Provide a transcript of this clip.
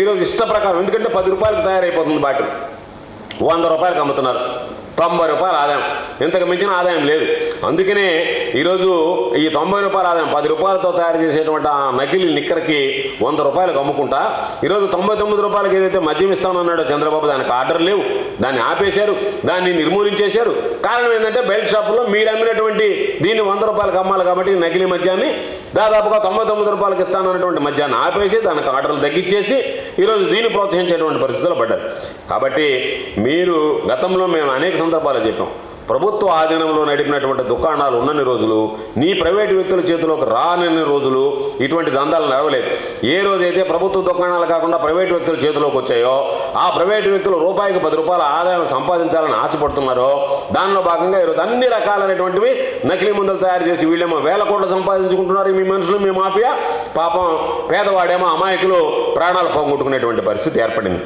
ఈరోజు ఇష్ట ప్రకారం, ఎందుకంటే 10 రూపాయలకు తయారైపోతుంది బాటిల్, 100 రూపాయలకు అమ్ముతున్నారు, 90 రూపాయల ఆదాయం, ఇంతకు మించిన ఆదాయం లేదు. అందుకనే ఈరోజు ఈ 90 రూపాయల ఆదాయం 10 రూపాయలతో తయారు చేసేటువంటి ఆ నకిలీ లిక్కర్కి 100 రూపాయలకు అమ్ముకుంటా ఈరోజు 99 రూపాయలకి ఏదైతే మద్యం ఇస్తానన్నాడో చంద్రబాబు, దానికి ఆర్డర్ లేవు, దాన్ని ఆపేశారు, దాన్ని నిర్మూలించేశారు. కారణం ఏంటంటే బెల్ట్ షాపుల్లో మీరు అమ్మినటువంటి దీన్ని 100 రూపాయలకు అమ్మాలి కాబట్టి నకిలీ మద్యాన్ని దాదాపుగా 99 రూపాయలకి ఇస్తానన్నటువంటి మద్యాన్ని ఆపేసి దానికి ఆర్డర్లు తగ్గించేసి ఈరోజు దీన్ని ప్రోత్సహించేటువంటి పరిస్థితులు పడ్డారు. కాబట్టి మీరు గతంలో మేము అనేక సందర్భాలు చెప్పాం, ప్రభుత్వ ఆధీనంలో నడిపినటువంటి దుకాణాలు ఉన్నన్ని రోజులు, నీ ప్రైవేటు వ్యక్తుల చేతిలోకి రానన్ని రోజులు ఇటువంటి దందాలు నడవలేదు. ఏ రోజైతే ప్రభుత్వ దుకాణాలు కాకుండా ప్రైవేటు వ్యక్తుల చేతిలోకి వచ్చాయో, ఆ ప్రైవేటు వ్యక్తులు రూపాయికి 10 రూపాయల ఆదాయం సంపాదించాలని ఆశపడుతున్నారో, దానిలో భాగంగా ఈరోజు అన్ని రకాలైనటువంటివి నకిలీ మందులు తయారు చేసి వీళ్ళేమో వేల కోట్లు సంపాదించుకుంటున్నారు. మీ మనుషులు, మీ మాఫియా, పాపం పేదవాడేమో అమాయకులు ప్రాణాలు పోగొట్టుకునేటువంటి పరిస్థితి ఏర్పడింది.